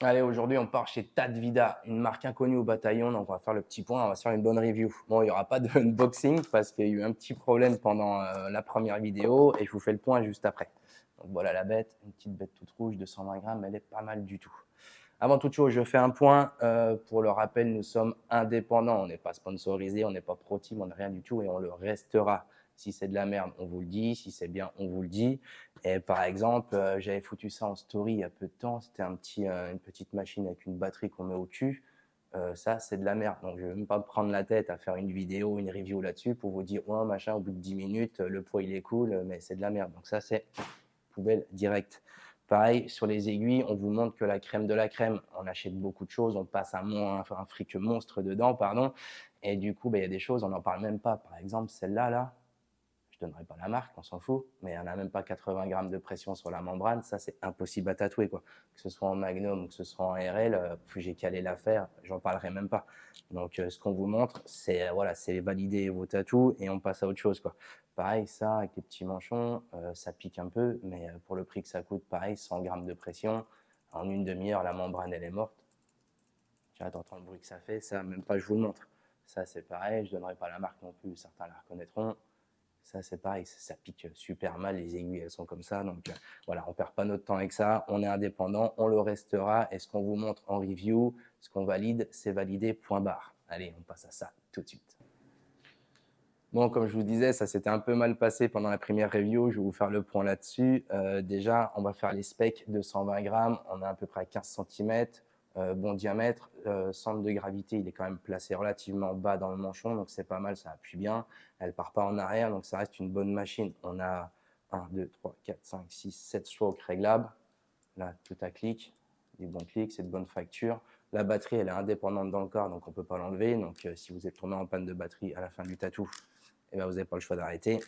Allez, aujourd'hui, on part chez Tadvida, une marque inconnue au bataillon. Donc, on va faire le petit point, on va se faire une bonne review. Bon, il n'y aura pas de unboxing parce qu'il y a eu un petit problème pendant la première vidéo et je vous fais le point juste après. Donc, voilà la bête, une petite bête toute rouge, 220 grammes, elle est pas mal du tout. Avant toute chose, je fais un point. Pour le rappel, nous sommes indépendants. On n'est pas sponsorisé, on n'est pas pro team, on n'est rien du tout et on le restera. Si c'est de la merde, on vous le dit. Si c'est bien, on vous le dit. Et par exemple, j'avais foutu ça en story il y a peu de temps. C'était une petite machine avec une batterie qu'on met au cul. Ça, c'est de la merde. Donc, je ne vais même pas me prendre la tête à faire une vidéo, une review là-dessus pour vous dire, ouais, machin, au bout de 10 minutes, le pot, il est cool, mais c'est de la merde. Donc, ça, c'est poubelle directe. Pareil, sur les aiguilles, on vous montre que la crème de la crème. On achète beaucoup de choses, on passe un fric monstre dedans, pardon. Et du coup, il y a des choses, on n'en parle même pas. Par exemple, celle-là, là, je ne donnerai pas la marque, on s'en fout, mais elle n'a même pas 80 grammes de pression sur la membrane. Ça, c'est impossible à tatouer, quoi. Que ce soit en Magnum ou que ce soit en RL, j'ai calé l'affaire, j'en parlerai même pas. Donc, ce qu'on vous montre, c'est voilà, c'est valider vos tatous et on passe à autre chose, quoi. Pareil, ça, avec les petits manchons, ça pique un peu, mais pour le prix que ça coûte, pareil, 100 grammes de pression, en une demi-heure, la membrane, elle est morte. Tiens, t'entends le bruit que ça fait, ça, même pas, je vous le montre. Ça, c'est pareil, je donnerai pas la marque non plus, certains la reconnaîtront. Ça, c'est pareil, ça pique super mal, les aiguilles, elles sont comme ça. Donc, voilà, on perd pas notre temps avec ça. On est indépendant, on le restera. Et ce qu'on vous montre en review, ce qu'on valide, c'est validé, point barre. Allez, on passe à ça tout de suite. Bon, comme je vous disais, ça s'était un peu mal passé pendant la première review. Je vais vous faire le point là-dessus. Déjà, on va faire les specs de 120 grammes. On a à peu près 15 cm. Bon diamètre. Centre de gravité, il est quand même placé relativement bas dans le manchon. Donc, c'est pas mal, ça appuie bien. Elle part pas en arrière, donc ça reste une bonne machine. On a 1, 2, 3, 4, 5, 6, 7 strokes réglables. Là, tout à clic. Des bons clics, c'est de bonne facture. La batterie, elle est indépendante dans le corps, donc on ne peut pas l'enlever. Donc, si vous êtes tombé en panne de batterie à la fin du tatou, eh ben, vous n'avez pas le choix d'arrêter.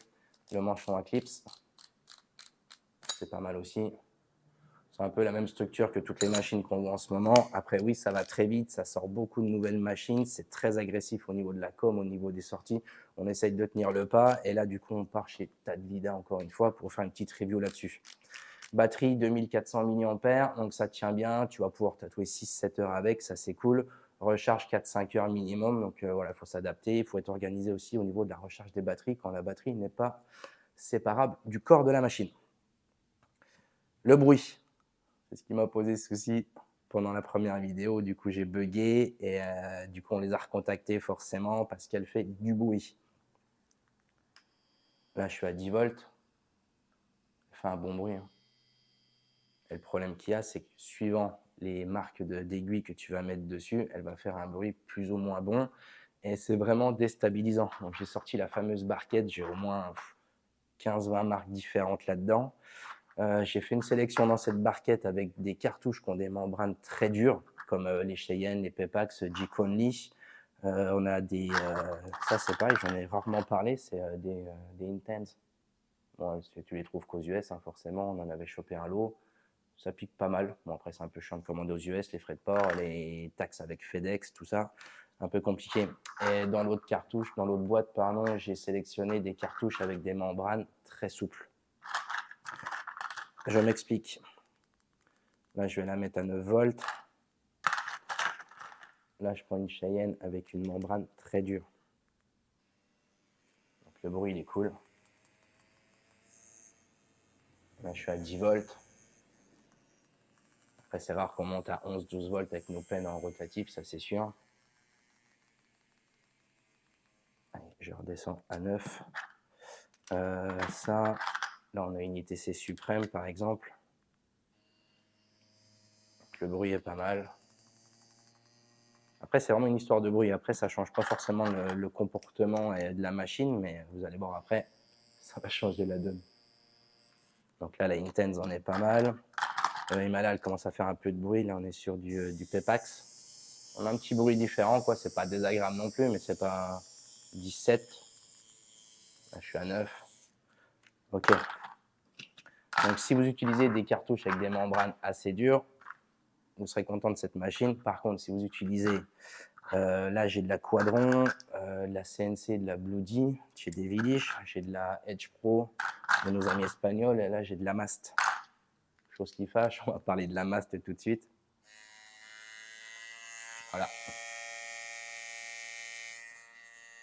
Le manchon à clips, c'est pas mal aussi. C'est un peu la même structure que toutes les machines qu'on voit en ce moment. Après, oui, ça va très vite, ça sort beaucoup de nouvelles machines. C'est très agressif au niveau de la com, au niveau des sorties. On essaye de tenir le pas. Et là, du coup, on part chez Tadvida encore une fois pour faire une petite review là-dessus. Batterie 2400 mAh, donc ça tient bien. Tu vas pouvoir tatouer 6-7 heures avec, ça c'est cool. Recharge 4-5 heures minimum, donc voilà, il faut s'adapter. Il faut être organisé aussi au niveau de la recharge des batteries quand la batterie n'est pas séparable du corps de la machine. Le bruit, c'est ce qui m'a posé souci pendant la première vidéo. Du coup, j'ai bugué et du coup, on les a recontactés forcément parce qu'elle fait du bruit. Là, je suis à 10 volts. Elle fait un bon bruit, hein. Et le problème qu'il y a, c'est que suivant les marques d'aiguilles que tu vas mettre dessus, elle va faire un bruit plus ou moins bon. Et c'est vraiment déstabilisant. Donc, j'ai sorti la fameuse barquette. J'ai au moins 15-20 marques différentes là-dedans. J'ai fait une sélection dans cette barquette avec des cartouches qui ont des membranes très dures, comme les Cheyenne, les Pepax, Geek Only. On a des. Ça, c'est pareil, j'en ai rarement parlé, c'est des Intense. Bon, tu les trouves qu'aux US, hein, forcément. On en avait chopé un lot. Ça pique pas mal. Bon, après, c'est un peu chiant de commander aux US, les frais de port, les taxes avec FedEx, tout ça. Un peu compliqué. Et dans l'autre cartouche, dans l'autre boîte, pardon, j'ai sélectionné des cartouches avec des membranes très souples. Je m'explique. Là, je vais la mettre à 9 volts. Là, je prends une Cheyenne avec une membrane très dure. Donc, le bruit, il est cool. Là, je suis à 10 volts. Après, c'est rare qu'on monte à 11-12 volts avec nos pennes en rotatif, ça c'est sûr. Allez, je redescends à 9. Ça, là, on a une ITC suprême, par exemple. Donc, le bruit est pas mal. Après, c'est vraiment une histoire de bruit. Après, ça change pas forcément le comportement de la machine, mais vous allez voir après, ça va changer la donne. Donc là, la Intense en est pas mal. Le Himalaya, elle commence à faire un peu de bruit. Là, on est sur du Pepax. On a un petit bruit différent, quoi. C'est pas désagréable non plus, mais c'est pas 17. Là, je suis à 9. Ok. Donc, si vous utilisez des cartouches avec des membranes assez dures, vous serez content de cette machine. Par contre, si vous utilisez, là, j'ai de la Quadron, de la CNC, de la Bloody, j'ai des Vilish, j'ai de la Edge Pro de nos amis espagnols, et là, j'ai de la Mast. Chose qui fâche, on va parler de la Mast tout de suite. Voilà.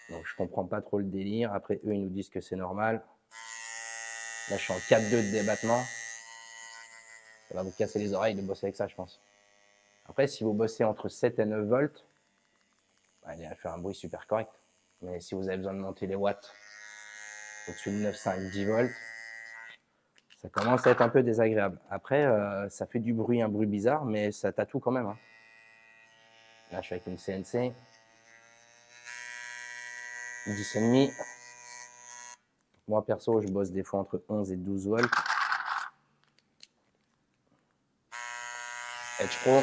Donc je comprends pas trop le délire. Après, eux, ils nous disent que c'est normal. Là, je suis en 4,2 de débattement. Ça va vous casser les oreilles de bosser avec ça, je pense. Après, si vous bossez entre 7 et 9 volts, bah, il va faire un bruit super correct. Mais si vous avez besoin de monter les watts au-dessus de 9, 5, 10 volts, ça commence à être un peu désagréable. Après, ça fait du bruit, un bruit bizarre, mais ça tatoue quand même. Hein. Là, je suis avec une CNC. 10,5. Moi, perso, je bosse des fois entre 11 et 12 volts. Edge Pro.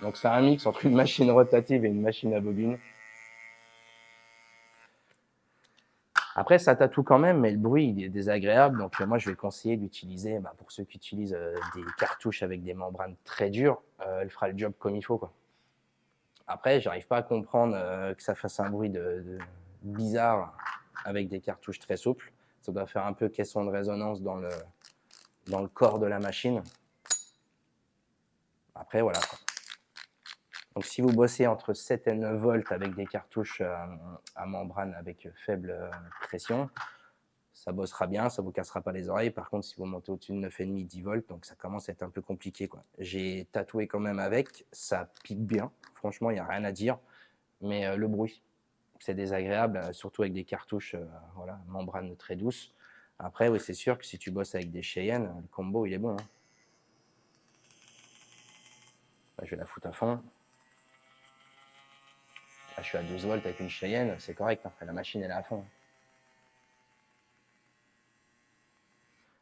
Donc, c'est un mix entre une machine rotative et une machine à bobine. Après, ça tatoue quand même, mais le bruit, il est désagréable. Donc, moi, je vais conseiller d'utiliser, pour ceux qui utilisent des cartouches avec des membranes très dures, elle fera le job comme il faut, quoi. Après, j'arrive pas à comprendre que ça fasse un bruit bizarre avec des cartouches très souples. Ça doit faire un peu caisson de résonance dans le corps de la machine. Après, voilà, quoi. Donc, si vous bossez entre 7 et 9 volts avec des cartouches à membrane avec faible pression, ça bossera bien, ça vous cassera pas les oreilles. Par contre, si vous montez au-dessus de 9,5, 10 volts, donc ça commence à être un peu compliqué, quoi. J'ai tatoué quand même avec, ça pique bien. Franchement, il n'y a rien à dire. Mais le bruit, c'est désagréable, surtout avec des cartouches, voilà, membrane très douce. Après, oui, c'est sûr que si tu bosses avec des Cheyenne, le combo, il est bon. Hein. Là, je vais la foutre à fond. Là, je suis à 12 volts avec une Cheyenne, c'est correct. Après, la machine, elle est à fond.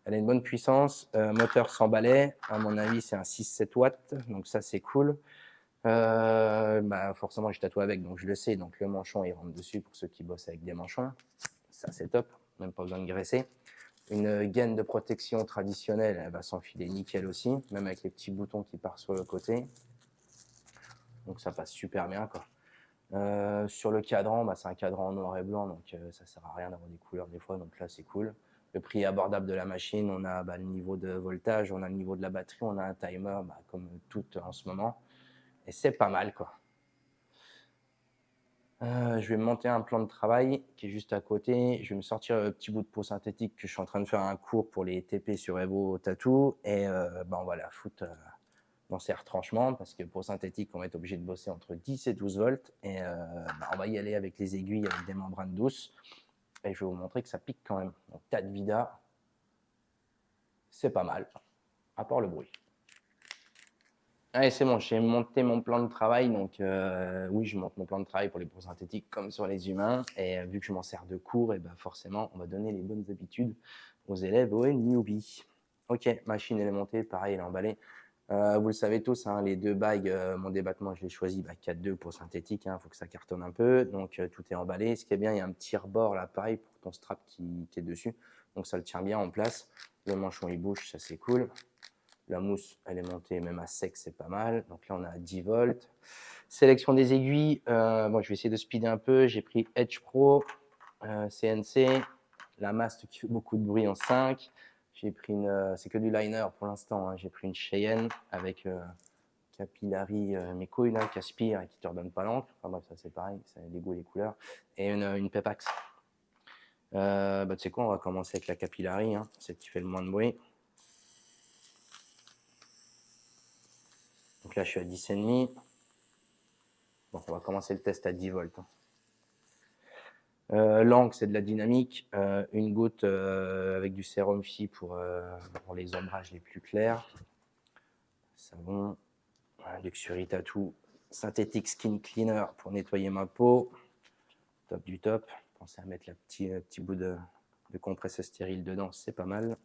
Elle a une bonne puissance, moteur 100 balais. À mon avis, c'est un 6-7 watts, donc ça, c'est cool. Forcément, je tatoue avec, donc je le sais. Donc, le manchon, il rentre dessus pour ceux qui bossent avec des manchons. Ça, c'est top. Même pas besoin de graisser. Une gaine de protection traditionnelle, elle va s'enfiler nickel aussi, même avec les petits boutons qui partent sur le côté. Donc ça passe super bien, quoi. Sur le cadran, c'est un cadran en noir et blanc, donc ça sert à rien d'avoir des couleurs des fois, donc là c'est cool. Le prix est abordable de la machine, on a le niveau de voltage, on a le niveau de la batterie, on a un timer comme tout en ce moment. Et c'est pas mal, quoi. Je vais me monter un plan de travail qui est juste à côté. Je vais me sortir le petit bout de peau synthétique que je suis en train de faire un cours pour les TP sur Evo Tattoo. Et on va la foutre dans ces retranchements parce que peau synthétique, on va être obligé de bosser entre 10 et 12 volts. Et on va y aller avec les aiguilles, avec des membranes douces. Et je vais vous montrer que ça pique quand même. Donc, Tadvida, c'est pas mal, à part le bruit. Allez, c'est bon, j'ai monté mon plan de travail. Donc, oui, je monte mon plan de travail pour les peaux synthétiques comme sur les humains. Et vu que je m'en sers de cours, et forcément, on va donner les bonnes habitudes aux élèves, aux newbies. Ok, machine, elle est montée, pareil, elle est emballée. Vous le savez tous, hein, les deux bagues, mon débattement, je l'ai choisi 4,2 pour synthétique. Il faut que ça cartonne un peu. Donc, tout est emballé. Ce qui est bien, il y a un petit rebord là, pareil, pour ton strap qui est dessus. Donc, ça le tient bien en place. Le manchon, il bouge, ça c'est cool. La mousse, elle est montée même à sec, c'est pas mal. Donc là, on a 10 volts. Sélection des aiguilles. Je vais essayer de speeder un peu. J'ai pris Edge Pro, CNC, la Mast qui fait beaucoup de bruit en 5. J'ai pris c'est que du liner pour l'instant. Hein. J'ai pris une Cheyenne avec Capillary, mes couilles là, qui aspire et qui te redonne pas l'encre. Enfin bref, ça c'est pareil, ça les goûts et les couleurs. Et une Pepax. Tu sais quoi, on va commencer avec la Capillary, hein, celle qui fait le moins de bruit. Donc là, je suis à 10,5. Bon, on va commencer le test à 10 volts. L'encre, c'est de la dynamique. Une goutte avec du sérum Phi pour les ombrages les plus clairs. Savon. Luxury Tattoo. Synthétique Skin Cleaner pour nettoyer ma peau. Top du top. Pensez à mettre le petit bout de compresse stérile dedans, c'est pas mal.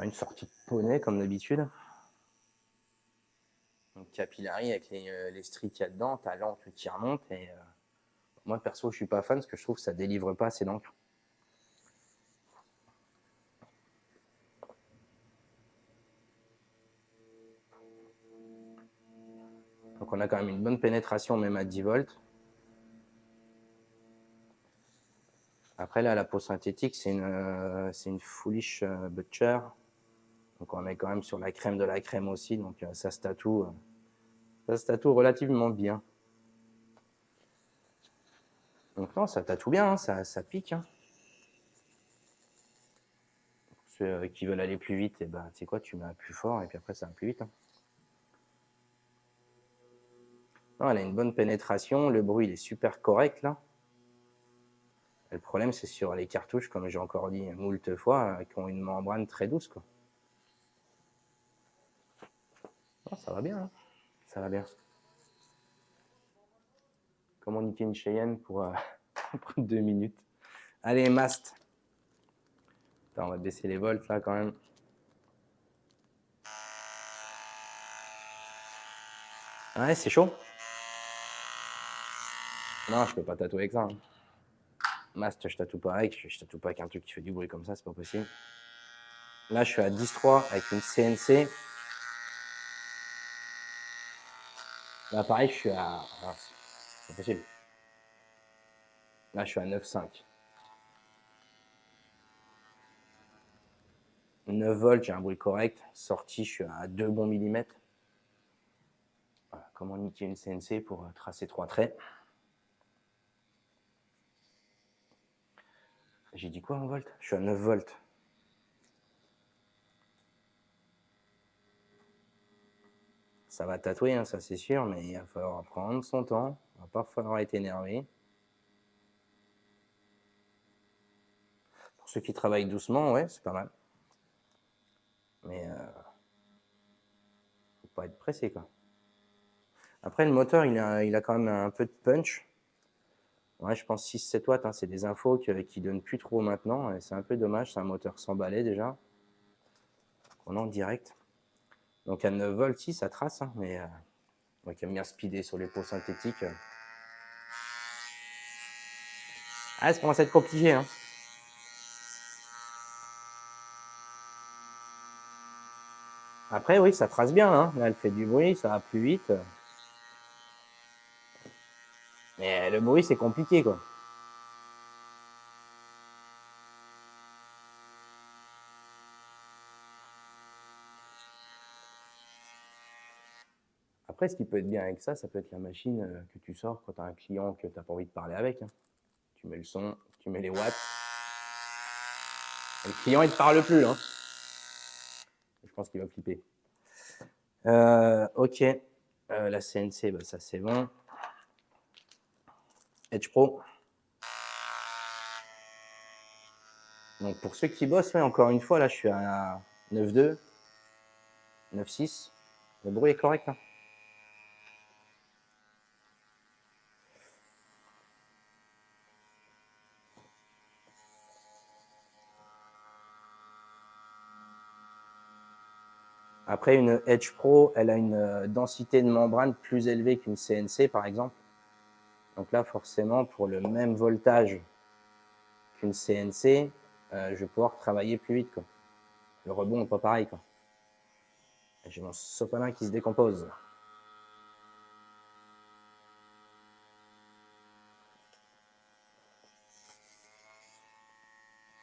Une sortie de poney comme d'habitude. Donc capillary avec les stries qu'il y a dedans, t'as l'encre qui remonte et moi perso je suis pas fan parce que je trouve que ça délivre pas assez d'encre. Donc on a quand même une bonne pénétration même à 10 volts. Après, là, la peau synthétique, c'est une Foolish Butcher. Donc, on est quand même sur la crème de la crème aussi. Donc, ça se tatoue relativement bien. Donc, non, ça tatoue bien, hein, ça pique. Hein. Pour ceux qui veulent aller plus vite, et ben, tu sais quoi, tu mets plus fort et puis après, ça va plus vite. Hein. Non, elle a une bonne pénétration. Le bruit, il est super correct, là. Et le problème, c'est sur les cartouches, comme j'ai encore dit moult fois, qui ont une membrane très douce, quoi. Oh, ça va bien, hein. Ça va bien. Comment niquer une Cheyenne pour 2 minutes. Allez, Mast. Attends, on va baisser les volts, là, quand même. Ouais, c'est chaud. Non, je peux pas tatouer avec ça. Hein. Mast, je tatoue pas avec. Je tatoue pas avec un truc qui fait du bruit comme ça, c'est pas possible. Là, je suis à 10.3 avec une CNC. Là, pareil, je suis à... Ah, c'est pas possible. Là, je suis à 9.5. 9 volts, j'ai un bruit correct. Sortie, je suis à 2 bons millimètres. Voilà, comment niquer une CNC pour tracer 3 traits. J'ai dit quoi en volts? Je suis à 9 volts. Ça va tatouer, hein, ça c'est sûr, mais il va falloir prendre son temps. Il va pas falloir être énervé. Pour ceux qui travaillent doucement, ouais, c'est pas mal. Mais faut pas être pressé, quoi. Après, le moteur, il a quand même un peu de punch. Ouais, je pense 6-7 watts, hein, c'est des infos qui donnent plus trop maintenant. Et c'est un peu dommage, c'est un moteur sans balai déjà. On est en direct. Donc à 9 volts, si, ça trace, hein, mais moi qui aime bien speeder sur les peaux synthétiques. Ah, ça commence à être compliqué, hein. Après, oui, ça trace bien, hein. Là, elle fait du bruit, ça va plus vite. Mais le bruit, c'est compliqué, quoi. Après, ce qui peut être bien avec ça, ça peut être la machine que tu sors quand tu as un client que tu n'as pas envie de parler avec. Hein. Tu mets le son, tu mets les watts. Et le client, il ne te parle plus. Hein. Je pense qu'il va flipper. Ok. La CNC, bah, ça c'est bon. Edge Pro. Donc pour ceux qui bossent, ouais, encore une fois, là je suis à 9.2, 9.6. Le bruit est correct. Hein. Après, une Edge Pro, elle a une densité de membrane plus élevée qu'une CNC, par exemple. Donc là, forcément, pour le même voltage qu'une CNC, je vais pouvoir travailler plus vite. Quoi. Le rebond n'est pas pareil. J'ai mon sopalin qui se décompose.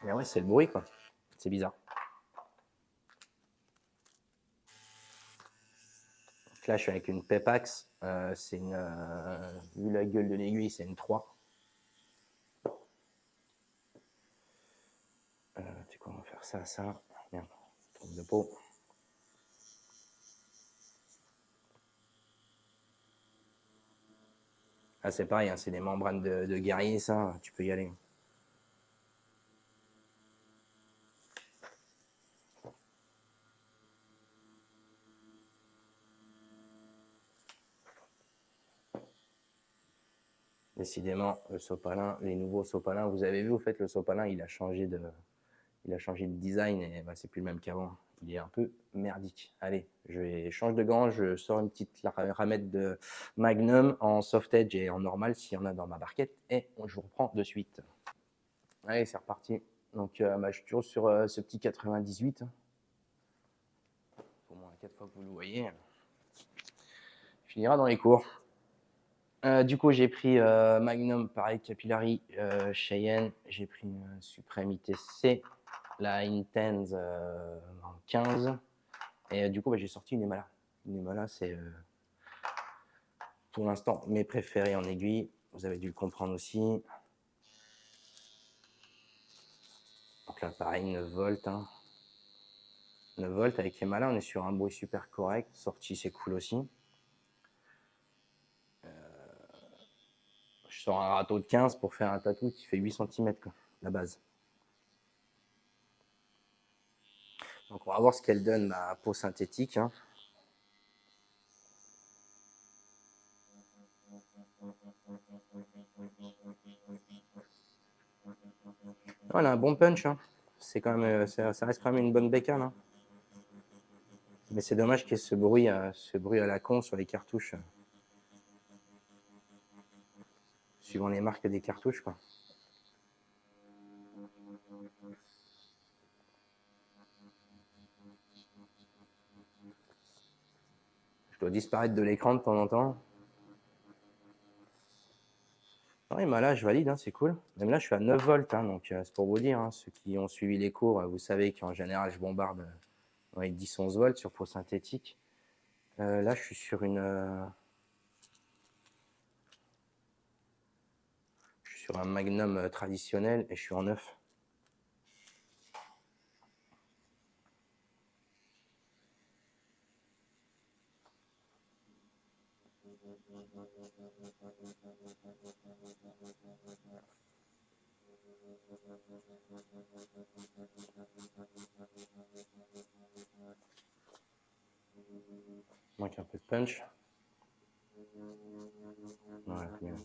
Mais ouais, c'est le bruit, quoi. C'est bizarre. Donc là, je suis avec une Pepax. C'est une, vu la gueule de l'aiguille, c'est une 3. Tu sais quoi, on va faire ça. Merde, trompe de peau. Ah, c'est pareil, hein, c'est des membranes de guerrier, ça. Tu peux y aller. Décidément, le sopalin, les nouveaux sopalins, vous avez vu, au fait, le sopalin, il a changé de design et bah, c'est plus le même qu'avant. Il est un peu merdique. Allez, je change de gant, je sors une petite ramette de Magnum en soft edge et en normal s'il y en a dans ma barquette et je vous reprends de suite. Allez, c'est reparti. Donc, bah, je suis toujours sur ce petit 98. Au moins 4 fois que vous le voyez. Il finira dans les cours. Du coup, j'ai pris Magnum, pareil, Capillary, Cheyenne. J'ai pris Supreme ITC, la Intense en 15. Et du coup, bah, j'ai sorti une Himala. Une Himala, c'est pour l'instant mes préférés en aiguille. Vous avez dû le comprendre aussi. Donc là, pareil, 9 volts. Hein. 9 volts avec Himala, on est sur un bruit super correct. Sortie, c'est cool aussi. Je sors un râteau de 15 pour faire un tatou qui fait 8 cm, quoi, la base. Donc on va voir ce qu'elle donne ma peau synthétique. Hein. Oh, elle a un bon punch. Hein. C'est quand même, ça reste quand même une bonne bécane. Hein. Mais c'est dommage qu'il y ait ce bruit à la con sur les cartouches. Suivant les marques des cartouches, quoi. Je dois disparaître de l'écran de temps en temps. Oui, mais là, je valide, hein, c'est cool. Même là, je suis à 9 volts, hein, donc c'est pour vous dire, hein, ceux qui ont suivi les cours, vous savez qu'en général, je bombarde avec 10-11 volts sur peau synthétique. Là, je suis sur sur un Magnum traditionnel et je suis en 9. Manque un peu de punch. Voilà, bien.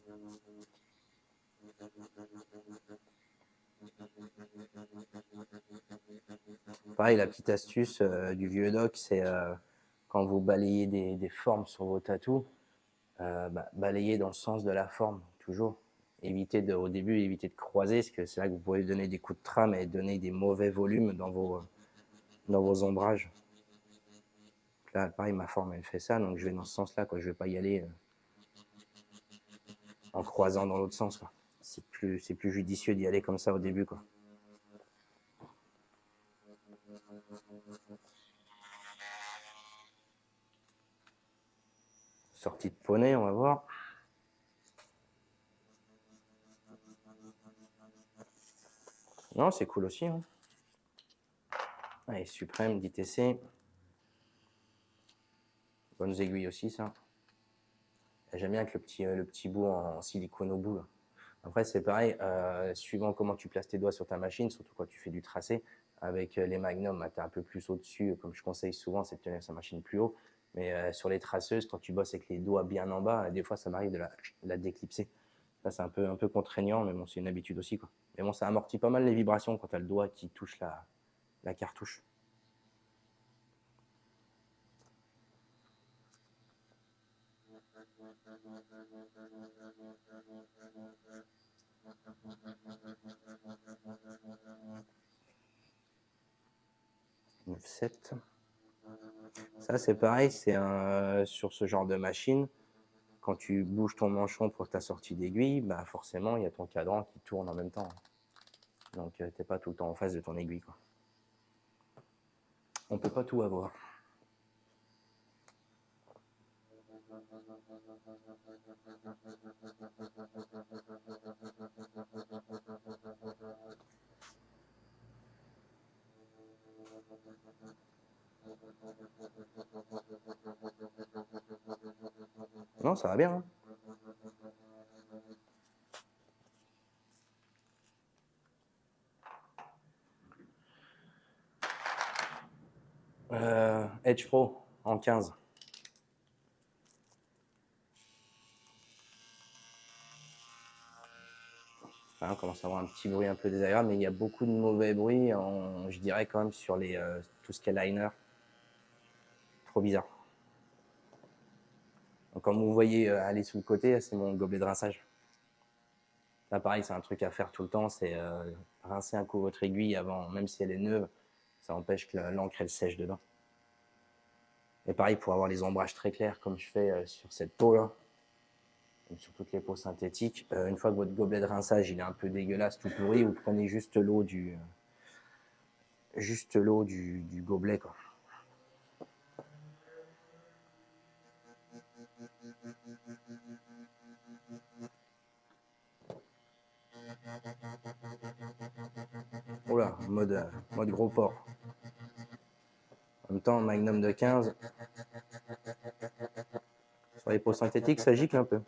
Pareil, la petite astuce du vieux doc, c'est quand vous balayez des formes sur vos tatous, balayez dans le sens de la forme, toujours. Au début, évitez de croiser, parce que c'est là que vous pouvez donner des coups de trame et donner des mauvais volumes dans vos ombrages. Là, pareil, ma forme, elle fait ça, donc je vais dans ce sens-là, quoi. Je vais pas y aller en croisant dans l'autre sens, quoi. C'est plus judicieux d'y aller comme ça au début, quoi. Sortie de poney, on va voir. Non, c'est cool aussi. Hein. Allez, Supreme, d'ITC. Bonnes aiguilles aussi, ça. J'aime bien avec le petit bout en silicone au bout. Là. Après, c'est pareil, suivant comment tu places tes doigts sur ta machine, surtout quand tu fais du tracé. Avec les Magnum, tu es un peu plus au-dessus. Comme je conseille souvent, c'est de tenir sa machine plus haut. Mais sur les traceuses, quand tu bosses avec les doigts bien en bas, des fois, ça m'arrive de la déclipser. Ça, c'est un peu contraignant, mais bon, c'est une habitude aussi. Quoi. Mais bon, ça amortit pas mal les vibrations quand tu as le doigt qui touche la cartouche. Ça, c'est pareil, c'est sur ce genre de machine. Quand tu bouges ton manchon pour ta sortie d'aiguille, bah forcément, il y a ton cadran qui tourne en même temps. Donc, tu n'es pas tout le temps en face de ton aiguille. Quoi. On ne peut pas tout avoir. Non, ça va bien. Hein. Edge Pro en 15. Enfin, on commence à avoir un petit bruit un peu désagréable, mais il y a beaucoup de mauvais bruit, je dirais quand même, sur tout ce qui est liner. Trop bizarre. Donc, comme vous voyez aller sous le côté, c'est mon gobelet de rinçage. Là, pareil, c'est un truc à faire tout le temps, c'est rincer un coup votre aiguille avant, même si elle est neuve, ça empêche que l'encre elle sèche dedans. Et pareil, pour avoir les ombrages très clairs, comme je fais sur cette peau là, comme sur toutes les peaux synthétiques. Une fois que votre gobelet de rinçage il est un peu dégueulasse, tout pourri, vous prenez juste l'eau du gobelet, quoi. Oula, mode gros porc. En même temps, Magnum de 15. Sur les peaux synthétiques, ça gicle un peu.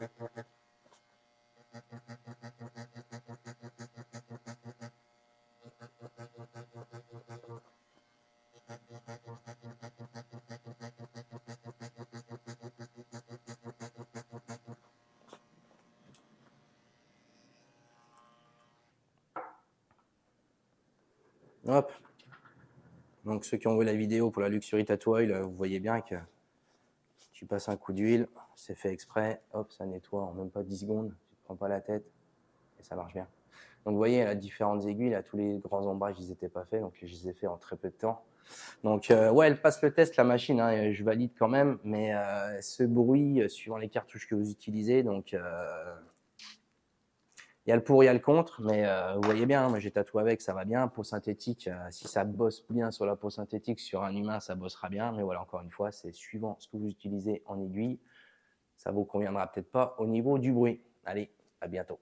Hop. Donc ceux qui ont vu la vidéo pour la Luxury Tattoo Oil, vous voyez bien que tu passes un coup d'huile, c'est fait exprès, hop, ça nettoie en même pas 10 secondes, tu ne te prends pas la tête et ça marche bien. Donc vous voyez, elle a différentes aiguilles, là, tous les grands ombrages, ils n'étaient pas faits, donc je les ai faits en très peu de temps. Donc ouais, elle passe le test, la machine, hein, je valide quand même, mais ce bruit, suivant les cartouches que vous utilisez, donc il y a le pour, il y a le contre, mais vous voyez bien, moi j'ai tatoué avec, ça va bien. Peau synthétique, si ça bosse bien sur la peau synthétique, sur un humain, ça bossera bien. Mais voilà, encore une fois, c'est suivant ce que vous utilisez en aiguille. Ça vous conviendra peut-être pas au niveau du bruit. Allez, à bientôt.